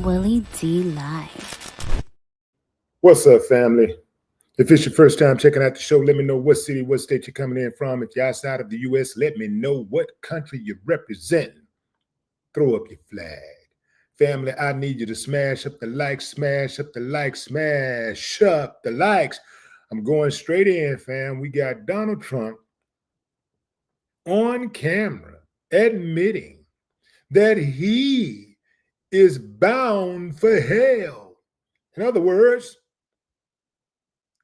Willie D Live. What's up, family? If it's your first time checking out the show, let me know what city, what state you're coming in from. If you're outside of the U.S., let me know what country you represent. Throw up your flag. Family, I need you to smash up the likes, smash up the likes, smash up the likes. I'm going straight in, fam. We got Donald Trump on camera admitting that he is bound for hell. In other words,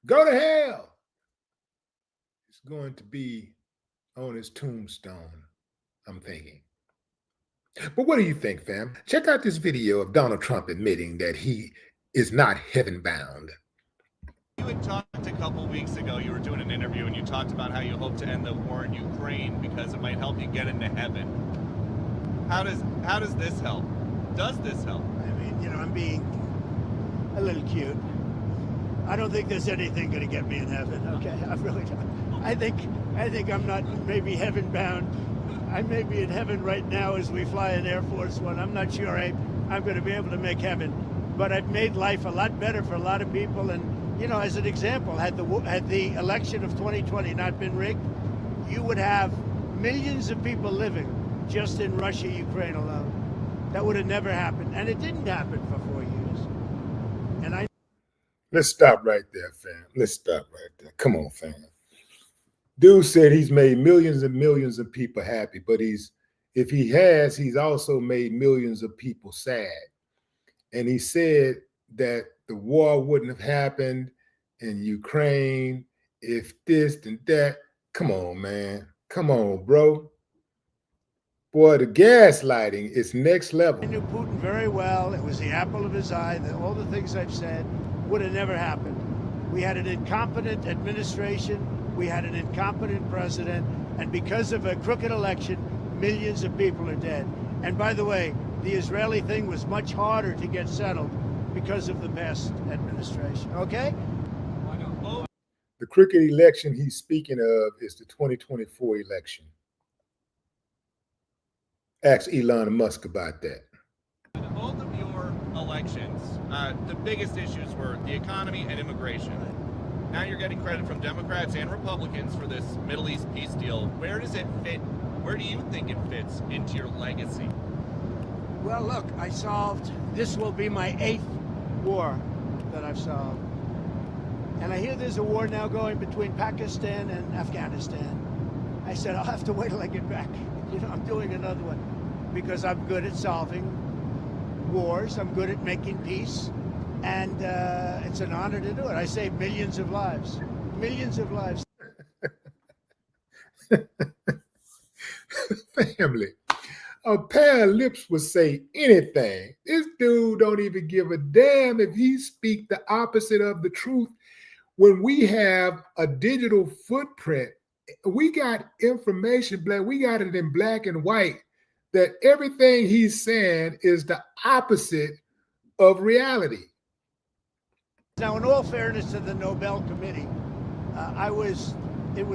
go to hell. It's going to be on his tombstone, I'm thinking. But what do you think, fam? Check out this video of Donald Trump admitting that he is not heaven bound. You had talked a couple weeks ago, you were doing an interview and you talked about how you hope to end the war in Ukraine because it might help you get into heaven. How does this help? Does this help? I mean, I'm being a little cute. I don't think there's anything going to get me in heaven, okay? I really don't. I think I'm not maybe heaven bound. I may be in heaven right now as we fly in Air Force One. I'm not sure I'm going to be able to make heaven. But I've made life a lot better for a lot of people. And, as an example, had the election of 2020 not been rigged, you would have millions of people living just in Russia, Ukraine alone. That would have never happened. And it didn't happen for 4 years. And Let's stop right there, fam. Let's stop right there. Come on, fam. Dude said he's made millions and millions of people happy, but he's also made millions of people sad. And he said that the war wouldn't have happened in Ukraine if this and that. Come on, man. Come on, bro. Boy, the gaslighting is next level. I knew Putin very well. It was the apple of his eye. All the things I've said would have never happened. We had an incompetent administration. We had an incompetent president. And because of a crooked election, millions of people are dead. And by the way, the Israeli thing was much harder to get settled because of the past administration. Okay? The crooked election he's speaking of is the 2024 election. Ask Elon Musk about that. Both of your elections, the biggest issues were the economy and immigration. Now you're getting credit from Democrats and Republicans for this Middle East peace deal. Where does it fit? Where do you think it fits into your legacy? Well, look, this will be my 8th war that I've solved. And I hear there's a war now going between Pakistan and Afghanistan. I said, I'll have to wait till I get back. I'm doing another one because I'm good at solving wars. I'm good at making peace. And it's an honor to do it. I saved millions of lives. Millions of lives. Family. A pair of lips will say anything. This dude don't even give a damn if he speak the opposite of the truth. When we have a digital footprint, we got information, we got it in black and white, that everything he's saying is the opposite of reality. Now, in all fairness to the Nobel Committee, it was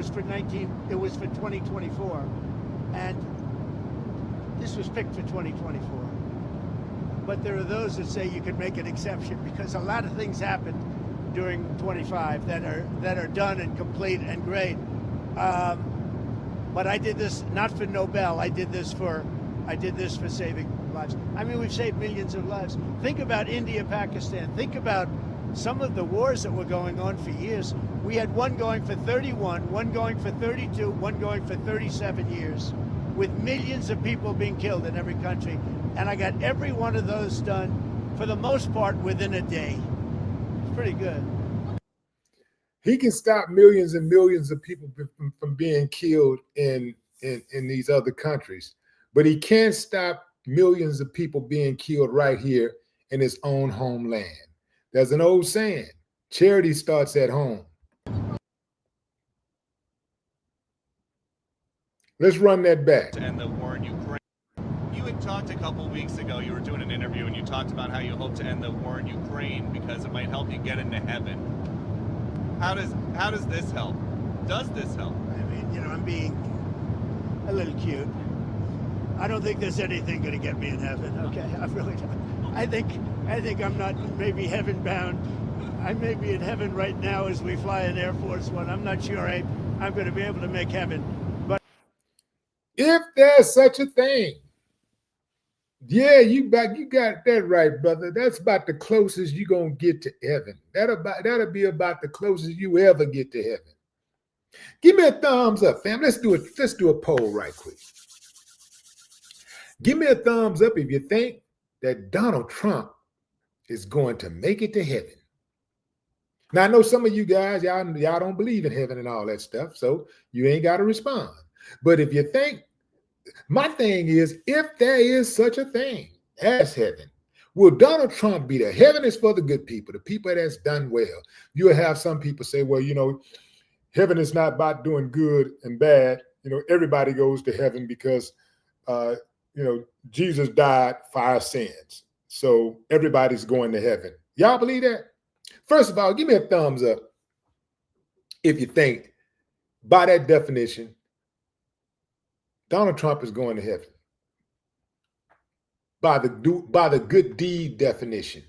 for 2024, and this was picked for 2024. But there are those that say you could make an exception because a lot of things happened during 25 that are done and complete and great. But I did this not for Nobel. I did this for saving lives. I mean, we've saved millions of lives. Think about India, Pakistan. Think about some of the wars that were going on for years. We had one going for 31, one going for 32, one going for 37 years, with millions of people being killed in every country. And I got every one of those done, for the most part, within a day. It's pretty good. He can stop millions and millions of people from being killed in these other countries, but he can't stop millions of people being killed right here in his own homeland. There's an old saying, charity starts at home. Let's run that back. And the war in Ukraine. You had talked a couple weeks ago, you were doing an interview and you talked about how you hope to end the war in Ukraine because it might help you get into heaven. How does this help? Does this help? I mean, I'm being a little cute. I don't think there's anything going to get me in heaven. Okay, I really don't. I think I'm not maybe heaven bound. I may be in heaven right now as we fly in Air Force One. I'm not sure I'm going to be able to make heaven. But if there's such a thing, yeah, you got that right, brother. That's about the closest you're gonna get to heaven. That'll be about the closest you ever get to heaven. Give me a thumbs up, fam. Let's do a poll right quick. Give me a thumbs up if you think that Donald Trump is going to make it to heaven. Now, I know some of you guys, y'all don't believe in heaven and all that stuff, so you ain't got to respond. But if you think, my thing is, if there is such a thing as heaven, will Donald Trump be there? Heaven is for the good people, the people that's done well. You'll have some people say, well, heaven is not about doing good and bad. Everybody goes to heaven because, Jesus died for our sins. So everybody's going to heaven. Y'all believe that? First of all, give me a thumbs up if you think, by that definition, Donald Trump is going to heaven. By the good deed definition,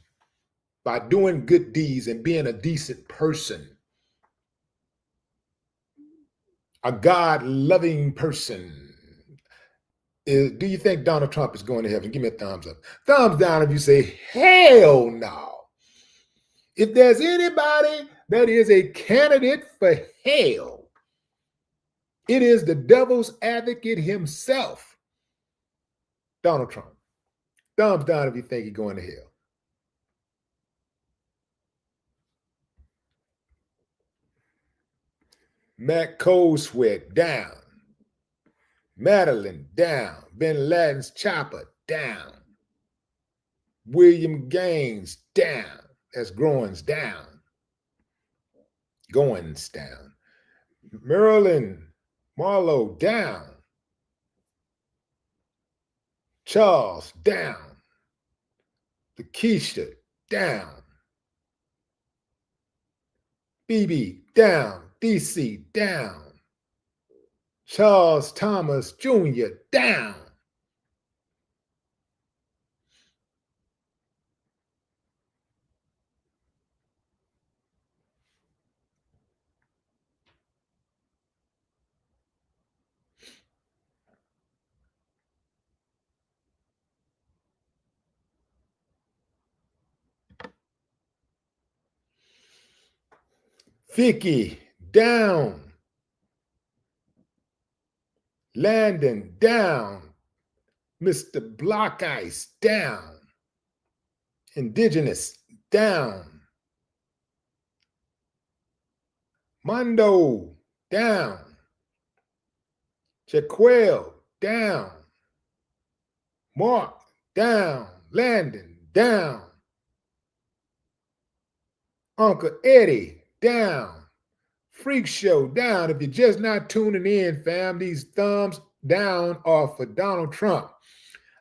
by doing good deeds and being a decent person, a God-loving person. Do you think Donald Trump is going to heaven? Give me a thumbs up. Thumbs down if you say, hell no. If there's anybody that is a candidate for hell, it is the devil's advocate himself, Donald Trump. Thumbs down if you think he's going to hell. Matt Colesweat, down. Madeline, down. Bin Laden's chopper, down. William Gaines, down. That's Groins, down. Goins, down. Marilyn Marlowe, down. Charles, down. Lakeisha, down. BB, down. DC, down. Charles Thomas Jr., down. Vicky, down. Landon, down. Mr. Block Ice, down. Indigenous, down. Mondo, down. Jaquel, down. Mark, down. Landon, down. Uncle Eddie, down. Freak Show, down. If you're just not tuning in, fam, these thumbs down are for Donald Trump.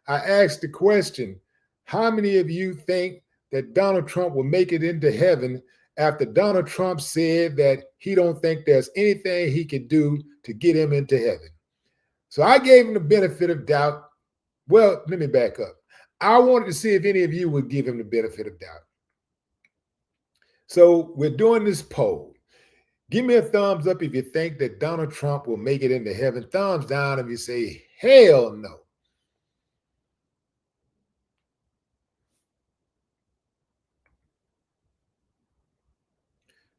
I asked the question, how many of you think that Donald Trump will make it into heaven after Donald Trump said that he don't think there's anything he can do to get him into heaven? So I gave him the benefit of doubt. Well, let me back up. I wanted to see if any of you would give him the benefit of doubt. So we're doing this poll. Give me a thumbs up if you think that Donald Trump will make it into heaven. Thumbs down if you say, hell no.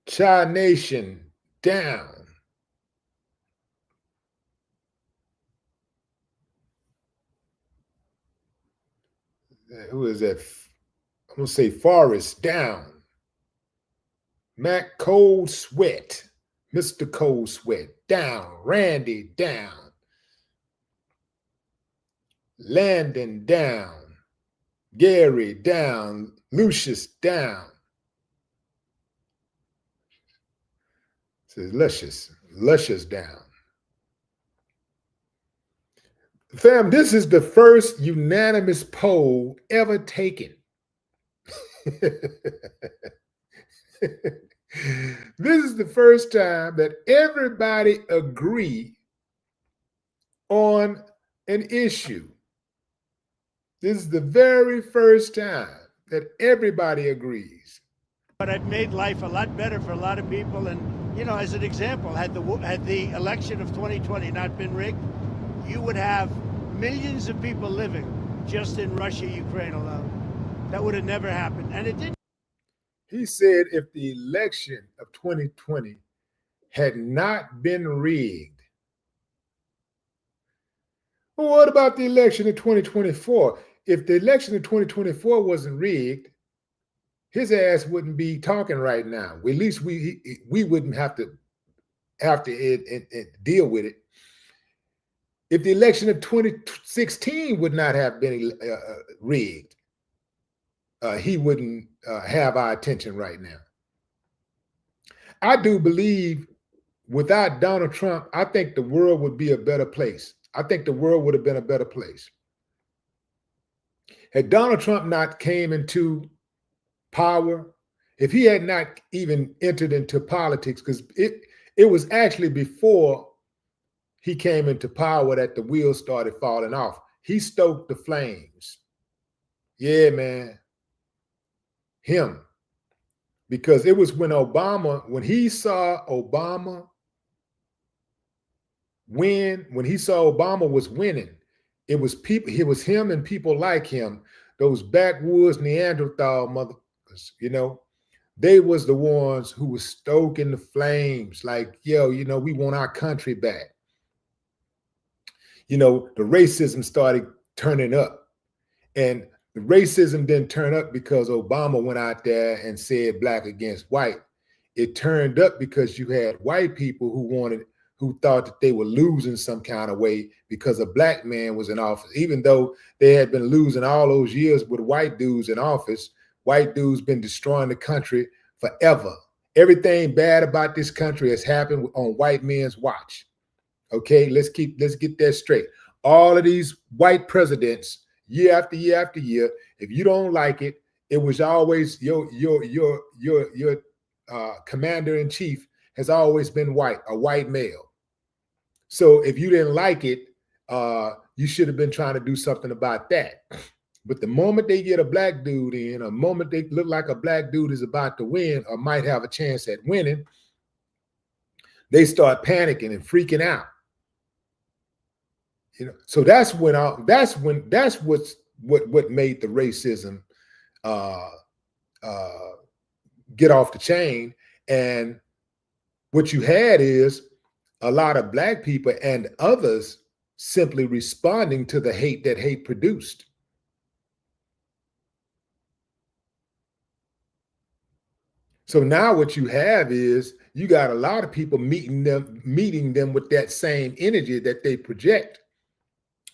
Chi Nation, down. Who is that? I'm going to say Forrest, down. Matt Cold Sweat, Mr. Cold Sweat, down. Randy, down. Landon, down. Gary, down. Lucius, down. Says Luscious, down. Fam, this is the first unanimous poll ever taken. This is the first time that everybody agree on an issue. This is the very first time that everybody agrees. But I've made life a lot better for a lot of people. And, you know, as an example, had the election of 2020 not been rigged, you would have millions of people living just in Russia, Ukraine alone. That would have never happened. And it didn't. He said if the election of 2020 had not been rigged, well, what about the election of 2024? If the election of 2024 wasn't rigged, his ass wouldn't be talking right now. At least we wouldn't have to deal with it. If the election of 2016 would not have been rigged, he wouldn't have our attention right now. I do believe without Donald Trump, I think the world would be a better place. I think the world would have been a better place. Had Donald Trump not came into power, if he had not even entered into politics, because it was actually before he came into power that the wheels started falling off. He stoked the flames. Yeah, man. Him. Because it was when he saw Obama win, when he saw Obama was winning, it was him and people like him, those backwoods Neanderthal motherfuckers, you know, they was the ones who was stoking the flames like, yo, you know, we want our country back. You know, the racism started turning up, and the racism didn't turn up because Obama went out there and said black against white. It turned up because you had white people who thought that they were losing some kind of way because a black man was in office, even though they had been losing all those years with white dudes in office. White dudes been destroying the country forever. Everything bad about this country has happened on white men's watch. Okay, let's get that straight. All of these white presidents, year after year after year, if you don't like it, it was always your commander in chief has always been white, a white male. So if you didn't like it, you should have been trying to do something about that. But the moment they get a black dude in, a moment they look like a black dude is about to win or might have a chance at winning, they start panicking and freaking out. You know, so that's what made the racism get off the chain. And what you had is a lot of black people and others simply responding to the hate that hate produced. So now what you have is you got a lot of people meeting them with that same energy that they project.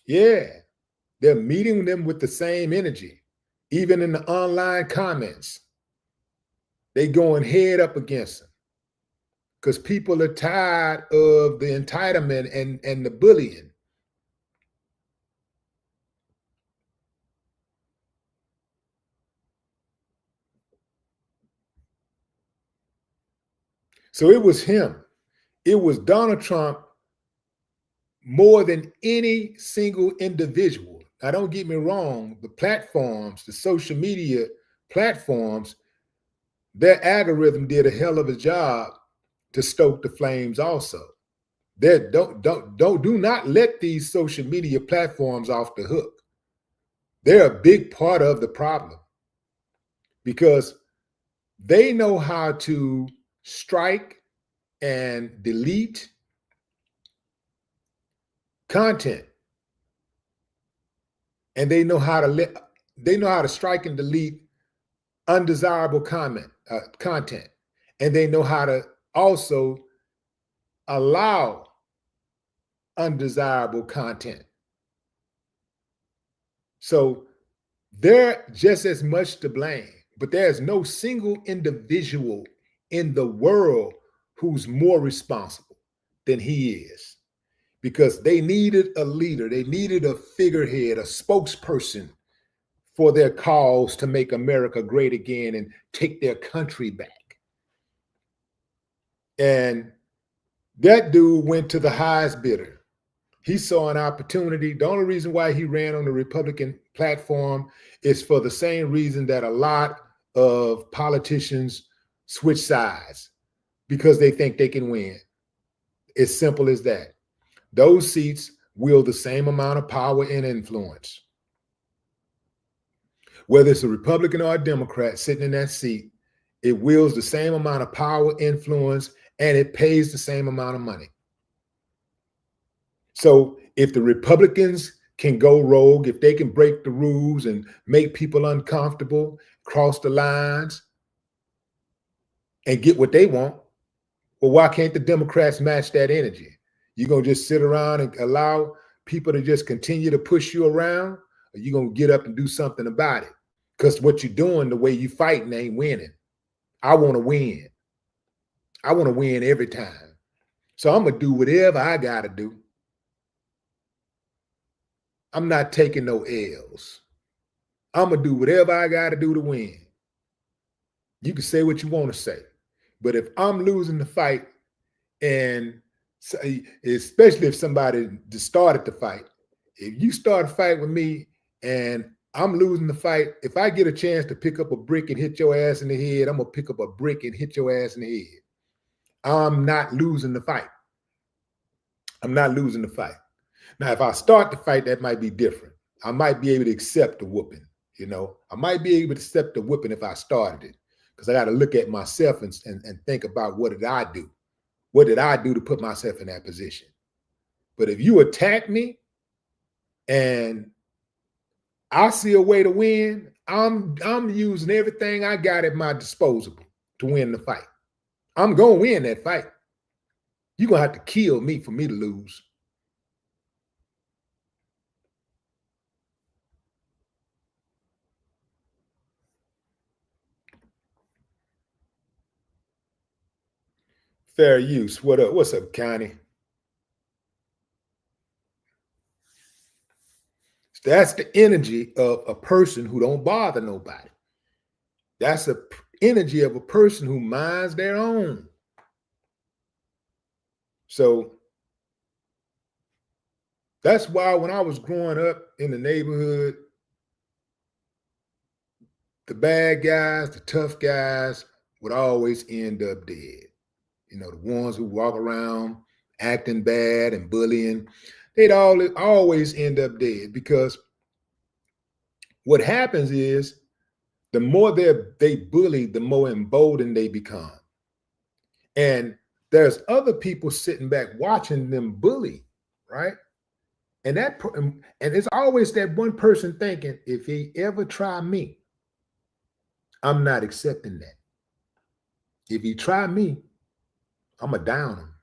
Yeah, they're meeting them with the same energy, even in the online comments. They going head up against them because people are tired of the entitlement and the bullying. So it was him. It was Donald Trump more than any single individual. Now, don't get me wrong, the platforms, the social media platforms, their algorithm did a hell of a job to stoke the flames also. Do not let these social media platforms off the hook. They're a big part of the problem because they know how to strike and delete content, and they know how to strike and delete undesirable content, and they know how to also allow undesirable content. So they're just as much to blame, but there's no single individual in the world who's more responsible than he is, because they needed a leader. They needed a figurehead, a spokesperson for their cause to make America great again and take their country back. And that dude went to the highest bidder. He saw an opportunity. The only reason why he ran on the Republican platform is for the same reason that a lot of politicians switch sides, because they think they can win. It's simple as that. Those seats wield the same amount of power and influence. Whether it's a Republican or a Democrat sitting in that seat, it wields the same amount of power, influence, and it pays the same amount of money. So if the Republicans can go rogue, if they can break the rules and make people uncomfortable, cross the lines, and get what they want, well, why can't the Democrats match that energy? You're going to just sit around and allow people to just continue to push you around, or you're going to get up and do something about it? Because what you're doing, the way you fighting, ain't winning. I want to win. I want to win every time. So I'm going to do whatever I got to do. I'm not taking no L's. I'm going to do whatever I got to do to win. You can say what you want to say. But if I'm losing the fight, and especially if somebody just started the fight, if you start a fight with me and I'm losing the fight, if I get a chance to pick up a brick and hit your ass in the head, I'm going to pick up a brick and hit your ass in the head. I'm not losing the fight. I'm not losing the fight. Now, if I start the fight, that might be different. I might be able to accept the whooping, you know. I might be able to accept the whooping if I started it, because I got to look at myself and think about, what did I do? What did I do to put myself in that position? But if you attack me and I see a way to win, I'm using everything I got at my disposal to win the fight. I'm going to win that fight. You're going to have to kill me for me to lose. Fair use. What up? What's up, Connie? That's the energy of a person who don't bother nobody. That's the energy of a person who minds their own. So that's why when I was growing up in the neighborhood, the bad guys, the tough guys would always end up dead. You know, the ones who walk around acting bad and bullying, they'd always end up dead, because what happens is the more they bully, the more emboldened they become. And there's other people sitting back watching them bully, right? And it's always that one person thinking, if he ever try me, I'm not accepting that. If he try me, I'm going to down him.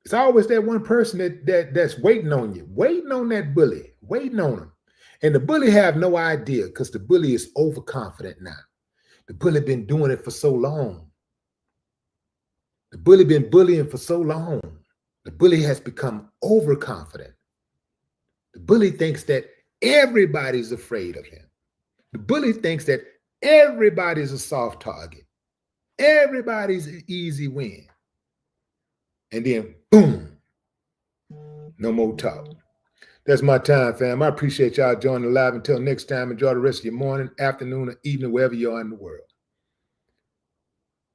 It's always that one person that's waiting on you, waiting on that bully, waiting on him. And the bully have no idea, because the bully is overconfident now. The bully been doing it for so long. The bully been bullying for so long. The bully has become overconfident. The bully thinks that everybody's afraid of him. The bully thinks that everybody's a soft target. Everybody's an easy win. And then, boom, no more talk. That's my time, fam. I appreciate y'all joining live. Until next time, enjoy the rest of your morning, afternoon, or evening, wherever you are in the world.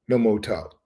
No more talk.